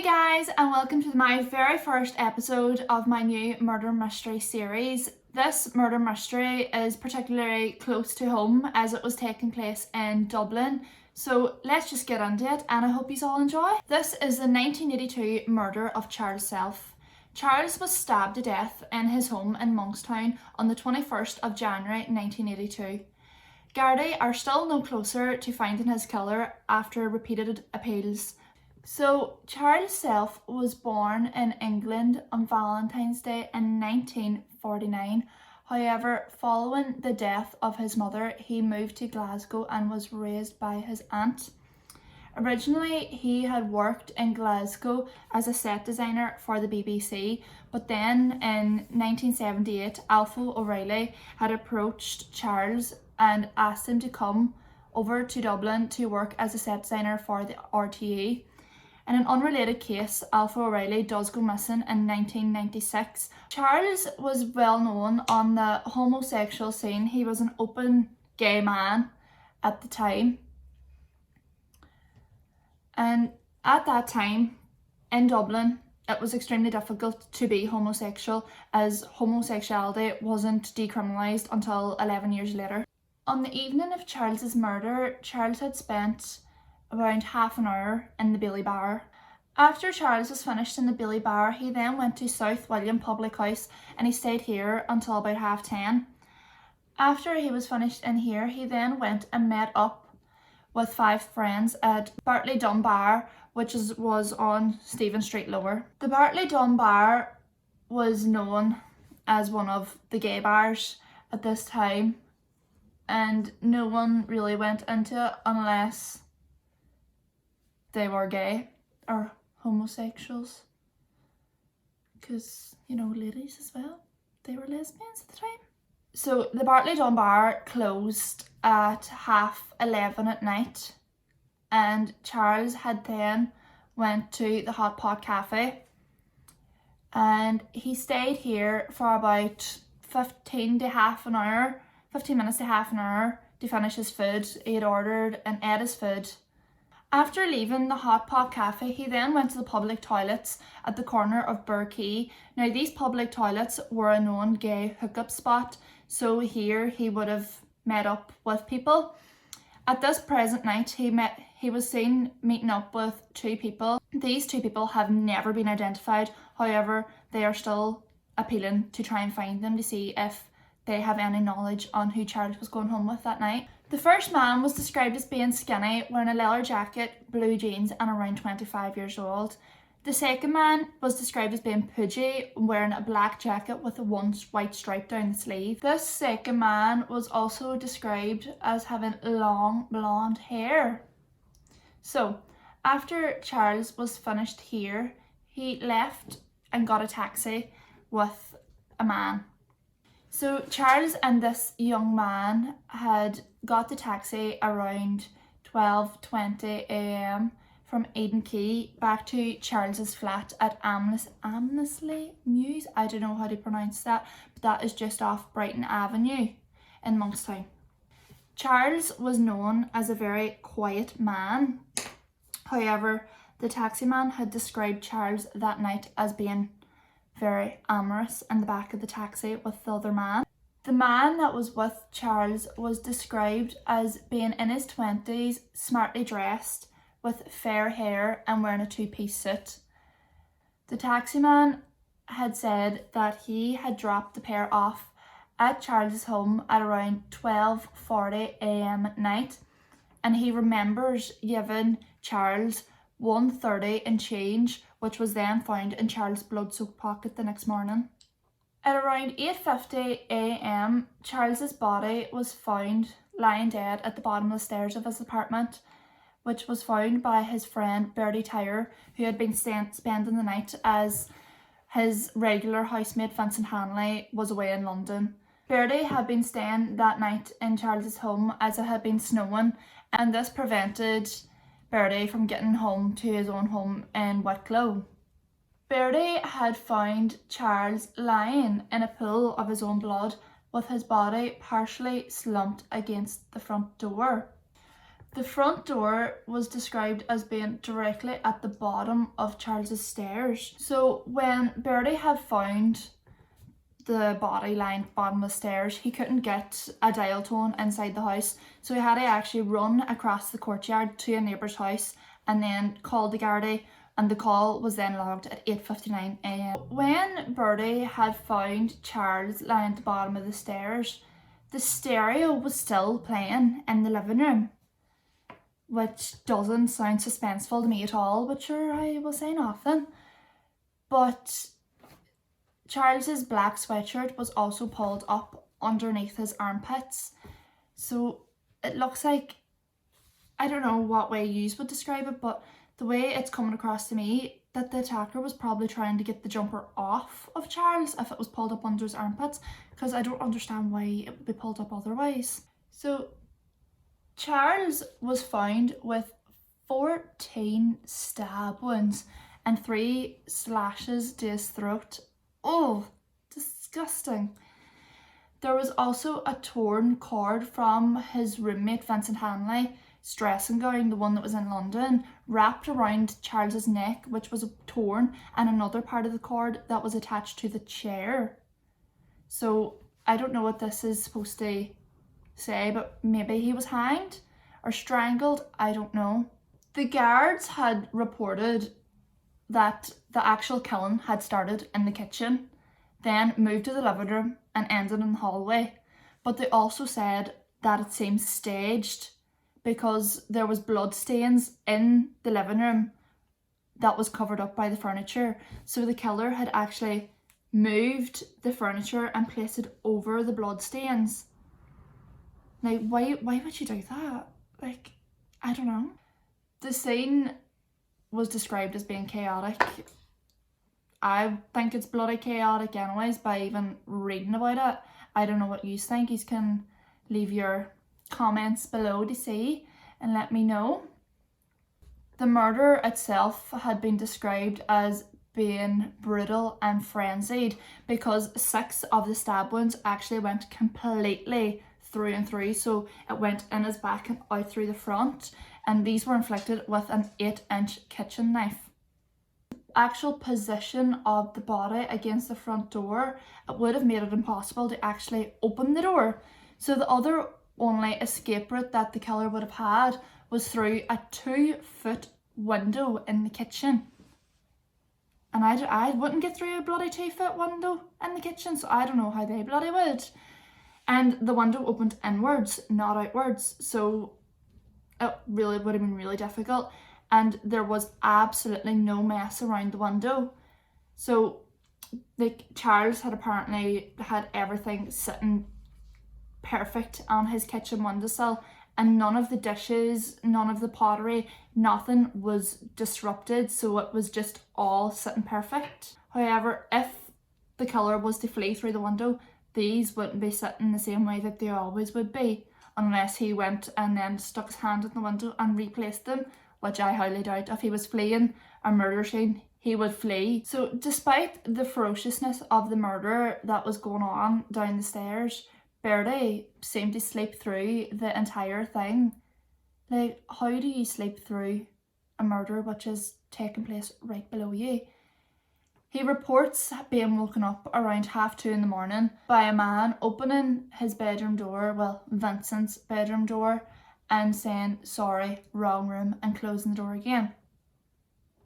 Hey guys, and welcome to my very first episode of my new murder mystery series. This murder mystery is particularly close to home as it was taking place in Dublin. So let's just get into it and I hope you all enjoy. This is the 1982 murder of Charles Self. Charles was stabbed to death in his home in Monkstown on the 21st of January 1982. Gardaí are still no closer to finding his killer after repeated appeals. So, Charles Self was born in England on Valentine's Day in 1949. However, following the death of his mother, he moved to Glasgow and was raised by his aunt. Originally, he had worked in Glasgow as a set designer for the BBC, but then in 1978, Alpha O'Reilly had approached Charles and asked him to come over to Dublin to work as a set designer for the RTE. In an unrelated case, Alpha O'Reilly does go missing in 1996. Charles was well known on the homosexual scene. He was an open gay man at the time. And at that time, in Dublin, it was extremely difficult to be homosexual as homosexuality wasn't decriminalised until 11 years later. On the evening of Charles's murder, Charles had spent around half an hour in the Bailey Bar. After Charles was finished in the Bailey Bar, he then went to South William Public House and he stayed here until about 10:30. After he was finished in here, he then went and met up with 5 friends at Bartley Dun Bar, which was on Stephen Street Lower. The Bartley Dun Bar was known as one of the gay bars at this time, and no one really went into it unless they were gay or homosexuals, because, you know, ladies as well, they were lesbians at the time. So the Bartley Dun Bar closed at 11:30 at night, and Charles had then went to the Hot Pot Cafe and he stayed here for about 15 minutes to half an hour to finish his food. He had ordered and ate his food. After leaving the Hot Pot Cafe, he then went to the public toilets at the corner of Burr Quay. Now, these public toilets were a known gay hookup spot, so here he would have met up with people. At this present night, he was seen meeting up with 2 people. These 2 people have never been identified. However, they are still appealing to try and find them to see if they have any knowledge on who Charles was going home with that night. The first man was described as being skinny, wearing a leather jacket, blue jeans and around 25 years old. The second man was described as being pudgy, wearing a black jacket with a 1 white stripe down the sleeve. This second man was also described as having long blonde hair. So, after Charles was finished here, he left and got a taxi with a man. So Charles and this young man had got the taxi around 12:20 a.m. from Eden Quay back to Charles's flat at Amnesley Mews. I don't know how to pronounce that, but that is just off Brighton Avenue in Monkstown. Charles was known as a very quiet man. However, the taxi man had described Charles that night as being very amorous in the back of the taxi with the other man. The man that was with Charles was described as being in his 20s, smartly dressed, with fair hair and wearing a 2-piece suit. The taxi man had said that he had dropped the pair off at Charles's home at around 12:40 a.m. at night, and he remembers giving Charles 130 in change, which was then found in Charles' blood-soaked pocket the next morning. At around 8:50 a.m, Charles's body was found lying dead at the bottom of the stairs of his apartment, which was found by his friend Bertie Tyre, who had been spending the night as his regular housemate Vincent Hanley was away in London. Bertie had been staying that night in Charles's home as it had been snowing, and this prevented Bertie from getting home to his own home in Wicklow. Bertie had found Charles lying in a pool of his own blood with his body partially slumped against the front door. The front door was described as being directly at the bottom of Charles's stairs. So when Bertie had found the body lying at the bottom of the stairs, he couldn't get a dial tone inside the house, so he had to actually run across the courtyard to a neighbour's house and then called the Gardaí, and the call was then logged at 8:59 a.m. When Bertie had found Charles lying at the bottom of the stairs, the stereo was still playing in the living room, which doesn't sound suspenseful to me at all, but sure, I will say nothing. But Charles's black sweatshirt was also pulled up underneath his armpits, so it looks like, I don't know what way you would describe it, but the way it's coming across to me, that the attacker was probably trying to get the jumper off of Charles if it was pulled up under his armpits, because I don't understand why it would be pulled up otherwise. So Charles was found with 14 stab wounds and 3 slashes to his throat. Oh, disgusting. There was also a torn cord from his roommate Vincent Hanley's dressing gown, the one that was in London, wrapped around Charles's neck, which was torn, and another part of the cord that was attached to the chair. So I don't know what this is supposed to say, but maybe he was hanged or strangled, I don't know. The guards had reported that the actual killing had started in the kitchen, then moved to the living room and ended in the hallway, but they also said that it seemed staged because there was blood stains in the living room that was covered up by the furniture. So the killer had actually moved the furniture and placed it over the blood stains. Now, why would you do that? Like, I don't know. The scene was described as being chaotic. I think it's bloody chaotic anyways by even reading about it. I don't know what you think. You can leave your comments below to see and let me know. The murder itself had been described as being brutal and frenzied because 6 of the stab wounds actually went completely through and through, so it went in his back and out through the front, and these were inflicted with an 8-inch kitchen knife. The actual position of the body against the front door, it would have made it impossible to actually open the door, so the other only escape route that the killer would have had was through a 2-foot window in the kitchen. And I wouldn't get through a bloody 2-foot window in the kitchen, so I don't know how they bloody would. And the window opened inwards, not outwards, so it really would have been really difficult. And there was absolutely no mess around the window. So like, Charles had apparently had everything sitting perfect on his kitchen windowsill, and none of the dishes, none of the pottery, nothing was disrupted, so it was just all sitting perfect. However, if the killer was to flee through the window, these wouldn't be sitting the same way that they always would be, unless he went and then stuck his hand in the window and replaced them, which I highly doubt. If he was fleeing a murder scene, he would flee. So despite the ferociousness of the murder that was going on down the stairs, Bertie seemed to sleep through the entire thing. Like, how do you sleep through a murder which is taking place right below you? He reports being woken up around 2:30 in the morning by a man opening his bedroom door, well, Vincent's bedroom door, and saying, "Sorry, wrong room," and closing the door again.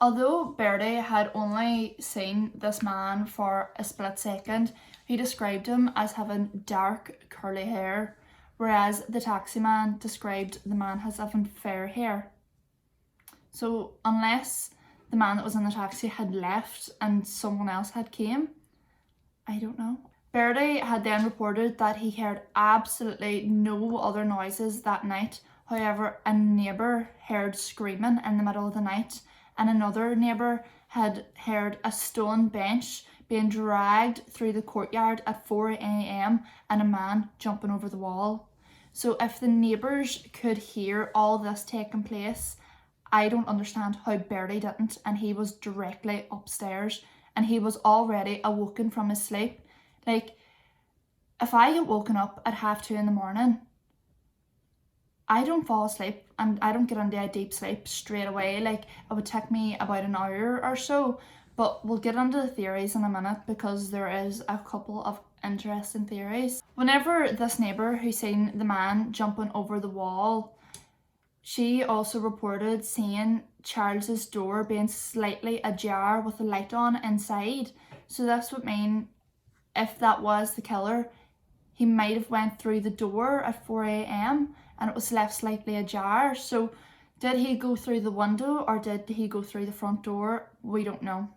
Although Bertie had only seen this man for a split second, he described him as having dark curly hair, whereas the taxi man described the man as having fair hair. So unless the man that was in the taxi had left and someone else had came, I don't know. Bertie had then reported that he heard absolutely no other noises that night. However, a neighbour heard screaming in the middle of the night, and another neighbour had heard a stone bench being dragged through the courtyard at 4 a.m. and a man jumping over the wall. So if the neighbours could hear all this taking place, I don't understand how Bertie didn't, and he was directly upstairs and he was already awoken from his sleep. Like, if I get woken up at 2:30 in the morning, I don't fall asleep and I don't get into a deep sleep straight away. Like, it would take me about an hour or so. But we'll get into the theories in a minute because there is a couple of interesting theories. Whenever this neighbour who seen the man jumping over the wall, she also reported seeing Charles's door being slightly ajar with the light on inside. So this would mean if that was the killer, he might have went through the door at 4 AM and it was left slightly ajar. So did he go through the window or did he go through the front door? We don't know.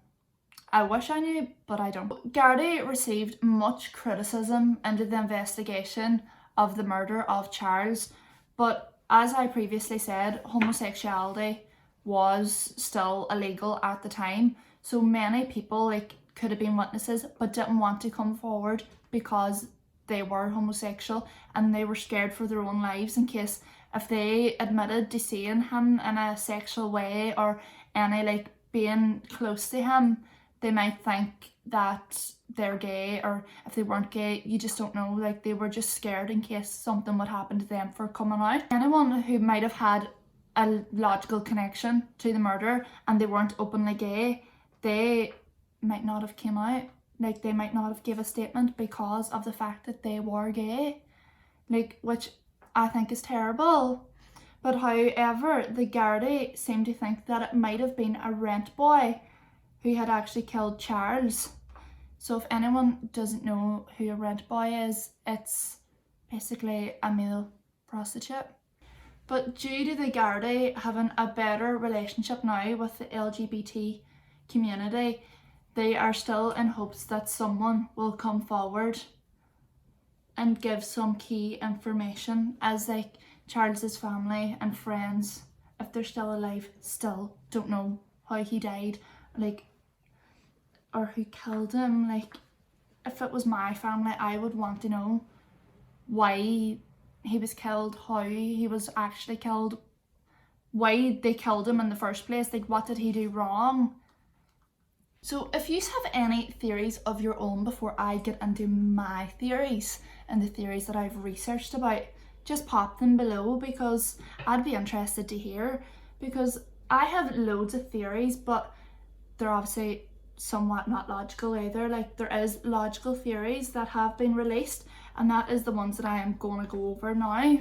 I wish I knew, but I don't. Gardaí received much criticism into the investigation of the murder of Charles, but as I previously said, homosexuality was still illegal at the time, so many people like could have been witnesses but didn't want to come forward because they were homosexual and they were scared for their own lives in case if they admitted to seeing him in a sexual way or any like being close to him, they might think that they're gay, or if they weren't gay, you just don't know. Like, they were just scared in case something would happen to them for coming out. Anyone who might have had a logical connection to the murder and they weren't openly gay, they might not have came out. Like, they might not have gave a statement because of the fact that they were gay. Like, which I think is terrible. But however, the Gardaí seem to think that it might have been a rent boy who had actually killed Charles. So if anyone doesn't know who a rent boy is, it's basically a male prostitute. But due to the Gardaí having a better relationship now with the LGBT community, they are still in hopes that someone will come forward and give some key information, as like Charles's family and friends, if they're still alive, still don't know how he died, like, or who killed him. Like, if it was my family, I would want to know why he was killed, how he was actually killed, why they killed him in the first place, like what did he do wrong. So if you have any theories of your own before I get into my theories and the theories that I've researched about, just pop them below because I'd be interested to hear, because I have loads of theories but they're obviously somewhat not logical either. Like, there is logical theories that have been released and that is the ones that I am going to go over now.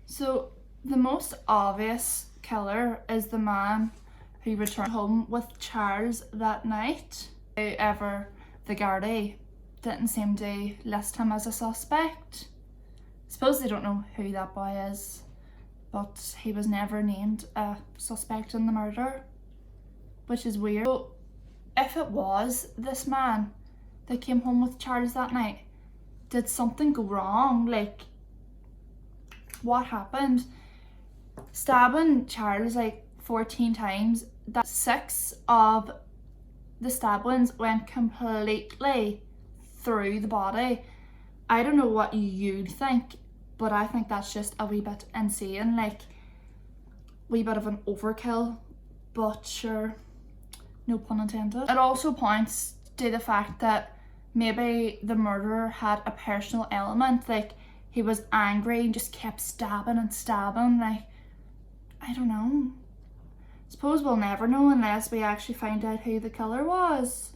So the most obvious killer is the man who returned home with Charles that night. However, the Gardaí didn't seem to list him as a suspect. I suppose they don't know who that boy is, but he was never named a suspect in the murder, which is weird. So if it was this man that came home with Charles that night, did something go wrong? Like, what happened? Stabbing Charles like 14 times, that 6 of the stab wounds went completely through the body. I don't know what you'd think, but I think that's just a wee bit insane, like wee bit of an overkill, but sure, no pun intended. It also points to the fact that maybe the murderer had a personal element, like he was angry and just kept stabbing and stabbing. Like, I don't know. Suppose we'll never know unless we actually find out who the killer was.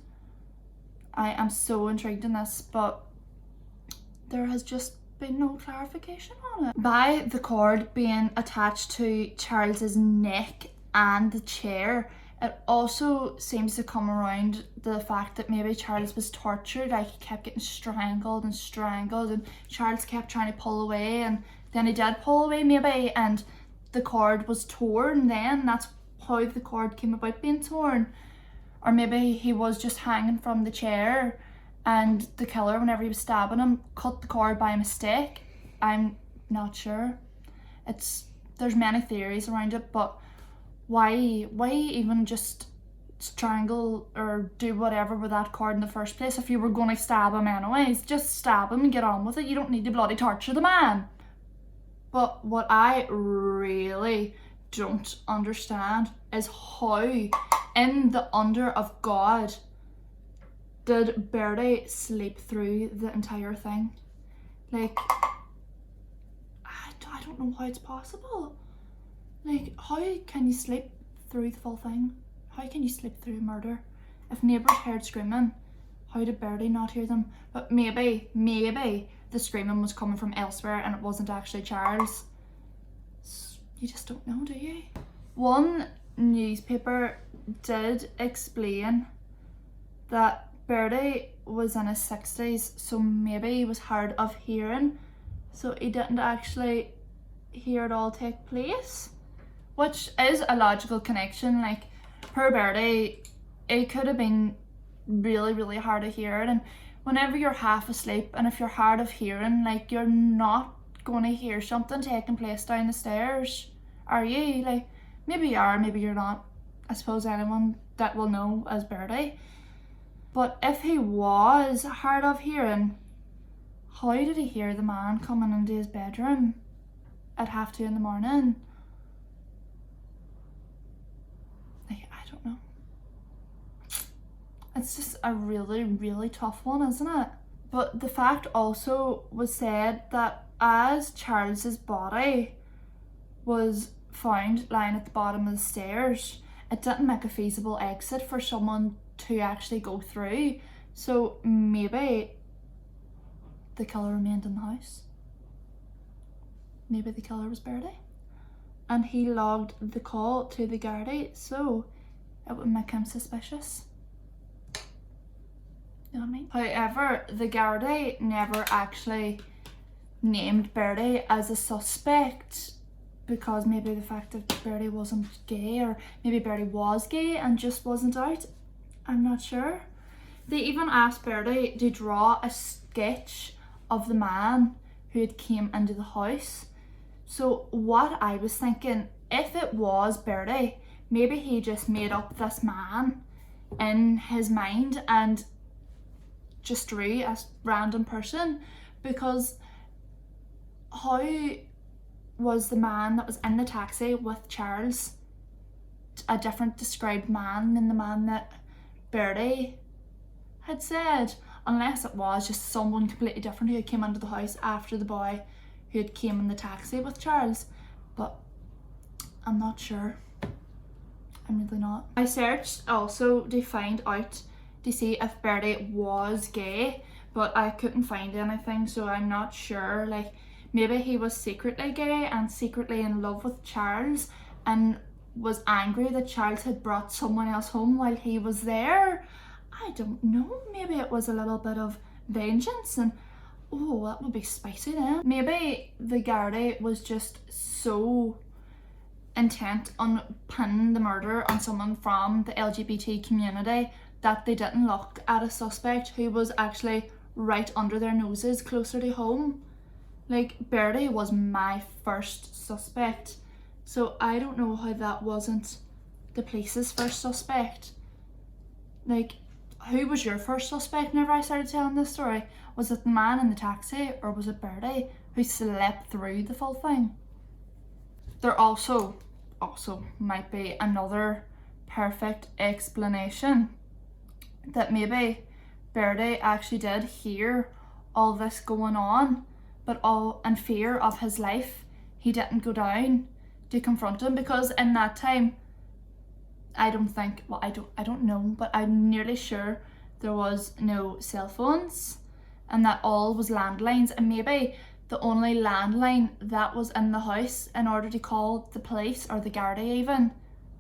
I am so intrigued in this, but there has just been no clarification on it. By the cord being attached to Charles's neck and the chair, it also seems to come around the fact that maybe Charles was tortured, like he kept getting strangled and strangled and Charles kept trying to pull away and then he did pull away maybe and the cord was torn then. That's how the cord came about being torn. Or maybe he was just hanging from the chair and the killer, whenever he was stabbing him, cut the cord by mistake. I'm not sure. There's many theories around it, but why even just strangle or do whatever with that cord in the first place if you were going to stab him anyways? Just stab him and get on with it. You don't need to bloody torture the man. But what I really don't understand is how in the under of God did Bertie sleep through the entire thing. Like, I I don't know how it's possible. Like, how can you sleep through the full thing? How can you sleep through murder? If neighbours heard screaming, how did Birdie not hear them? But maybe the screaming was coming from elsewhere and it wasn't actually Charles. You just don't know, do you? One newspaper did explain that Birdie was in his 60s, so maybe he was hard of hearing, so he didn't actually hear it all take place, which is a logical connection. Like, poor Birdie, it could have been really, really hard of hearing, and whenever you're half asleep and if you're hard of hearing, like, you're not going to hear something taking place down the stairs, are you? Like, maybe you are, maybe you're not. I suppose anyone that will know as Birdie. But if he was hard of hearing, how did he hear the man coming into his bedroom at 2:30 in the morning? Like, I don't know. It's just a really, really tough one, isn't it? But the fact also was said that as Charles's body was found lying at the bottom of the stairs, it didn't make a feasible exit for someone to actually go through. So maybe the killer remained in the house. Maybe the killer was Birdie. And he logged the call to the Gardaí, so it would make him suspicious. You know what I mean? However, the Gardaí never actually named Birdie as a suspect, because maybe the fact that Birdie wasn't gay, or maybe Birdie was gay and just wasn't out. I'm not sure. They even asked Birdie to draw a sketch of the man who had came into the house. So what I was thinking, if it was Birdie, maybe he just made up this man in his mind and just drew a random person, because how was the man that was in the taxi with Charles a different described man than the man that Birdie had said? Unless it was just someone completely different who had came into the house after the boy who had came in the taxi with Charles. But I'm not sure. I'm really not. I searched also to find out to see if Birdie was gay, but I couldn't find anything, so I'm not sure. Like, maybe he was secretly gay and secretly in love with Charles and was angry that Charles had brought someone else home while he was there. I don't know. Maybe it was a little bit of vengeance, and oh, that would be spicy then. Maybe the Gardaí was just so intent on pinning the murder on someone from the LGBT community that they didn't look at a suspect who was actually right under their noses, closer to home. Like, Birdie was my first suspect, so I don't know how that wasn't the police's first suspect. Like, who was your first suspect whenever I started telling this story? Was it the man in the taxi, or was it Birdie who slept through the full thing? There also might be another perfect explanation that maybe Birdie actually did hear all this going on, but all in fear of his life, he didn't go down to confront him, because in that time, I don't know, but I'm nearly sure there was no cell phones and that all was landlines, and maybe the only landline that was in the house in order to call the police or the Gardaí even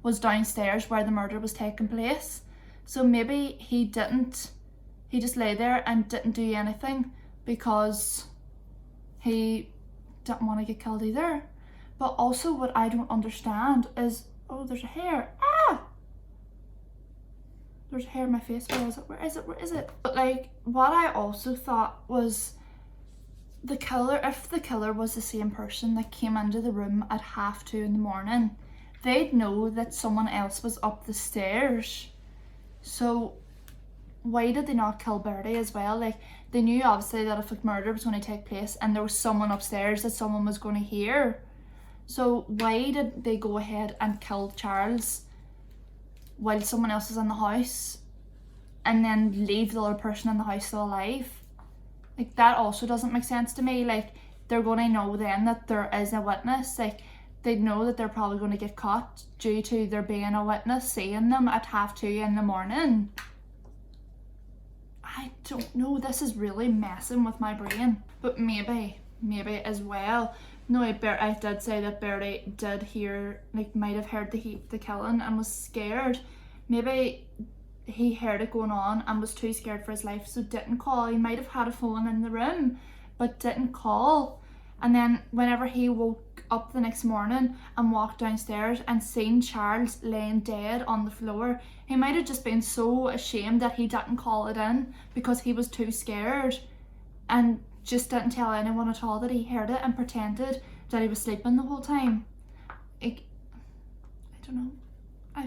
was downstairs where the murder was taking place. So maybe he just lay there and didn't do anything because he didn't want to get killed either. But also what I don't understand is, oh, there's a hair. There's hair in my face. Where is it? But like, what I also thought was the killer, if the killer was the same person that came into the room at 2:30 in the morning, they'd know that someone else was up the stairs. So why did they not kill Birdie as well? Like, they knew obviously that if a murder was going to take place and there was someone upstairs that someone was going to hear. So why did they go ahead and kill Charles while someone else is in the house and then leave the other person in the house still alive? Like, that also doesn't make sense to me. Like, they're going to know then that there is a witness. Like, they know that they're probably going to get caught due to there being a witness seeing them at 2:30 in the morning. I don't know, this is really messing with my brain. But maybe as well. No, I did say that Bertie did hear, like, might have heard the killing and was scared. Maybe he heard it going on and was too scared for his life, so didn't call. He might have had a phone in the room, but didn't call. And then whenever he woke up the next morning and walked downstairs and seen Charles laying dead on the floor, he might have just been so ashamed that he didn't call it in because he was too scared, and just didn't tell anyone at all that he heard it and pretended that he was sleeping the whole time. I don't know. I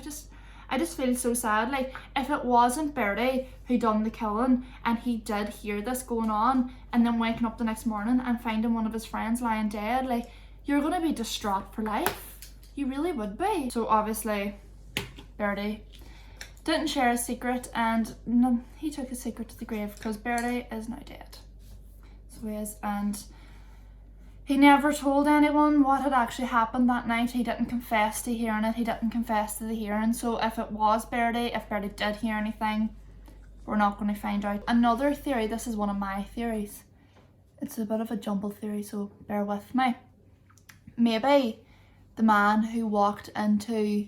just feel so sad. Like, if it wasn't Bertie who done the killing and he did hear this going on and then waking up the next morning and finding one of his friends lying dead, like, you're gonna be distraught for life. You really would be. So obviously Bertie didn't share his secret, and he took his secret to the grave because Bertie is now dead. So he is, and he never told anyone what had actually happened that night. He didn't confess to hearing it. He didn't confess to the hearing. So if it was Bertie, if Bertie did hear anything, we're not going to find out. Another theory, this is one of my theories. It's a bit of a jumbled theory, so bear with me. Maybe the man who walked into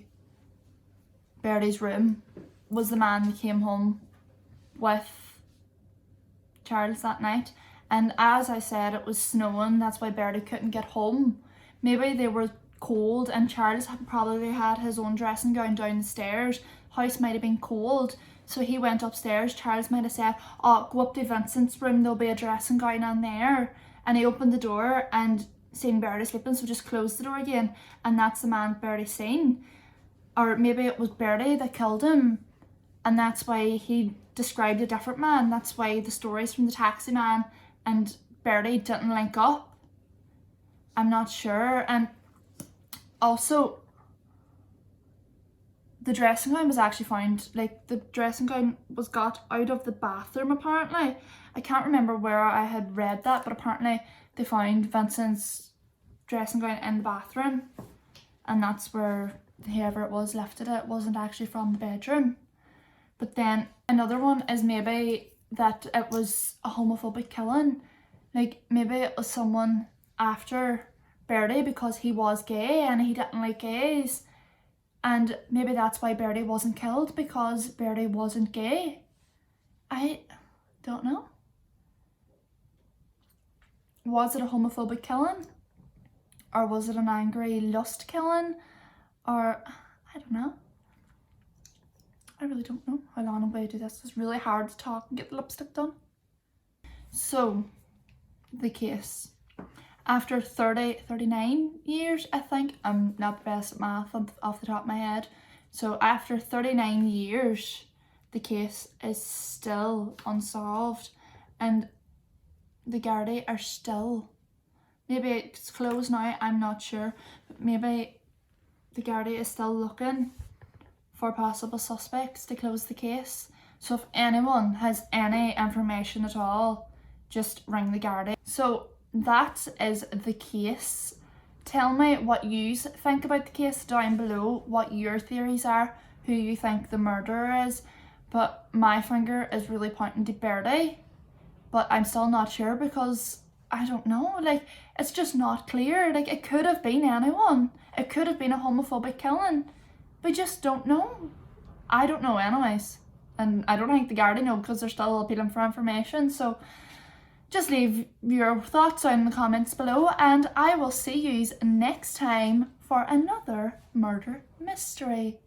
Bertie's room was the man who came home with Charles that night. And as I said, it was snowing, that's why Bertie couldn't get home. Maybe they were cold and Charles probably had his own dressing gown down the stairs. House might have been cold, so he went upstairs. Charles might have said, oh, go up to Vincent's room, there'll be a dressing gown on there. And he opened the door and seen Bertie sleeping, so just closed the door again. And that's the man Bertie seen. Or maybe it was Bertie that killed him, and that's why he described a different man. That's why the stories from the taxi man and Bertie didn't link up. I'm not sure. And also, the dressing gown was actually found, like, the dressing gown was got out of the bathroom apparently. I can't remember where I had read that, but apparently they found Vincent's dressing gown in the bathroom, and that's where whoever it was lifted it. It wasn't actually from the bedroom. But then another one is maybe that it was a homophobic killing. Like, maybe it was someone after Bertie because he was gay and he didn't like gays, and maybe that's why Bertie wasn't killed, because Bertie wasn't gay. I don't know. Was it a homophobic killing, or was it an angry lust killing, or I don't know. I really don't know how long I'm going to do this. It's really hard to talk and get the lipstick done. So, the case. After 39 years, I think. I'm not the best at math off the top of my head. So, after 39 years, the case is still unsolved. And the Gardaí are still... Maybe it's closed now, I'm not sure. But maybe the Gardaí is still looking for possible suspects to close the case. So if anyone has any information at all, just ring the Gardaí. So that is the case. Tell me what you think about the case down below, what your theories are, who you think the murderer is. But my finger is really pointing to Bertie, but I'm still not sure because I don't know, like, it's just not clear. Like, it could have been anyone. It could have been a homophobic killing. We just don't know. I don't know anyways. And I don't think the Gardaí know because they're still appealing for information. So just leave your thoughts down in the comments below, and I will see you next time for another murder mystery.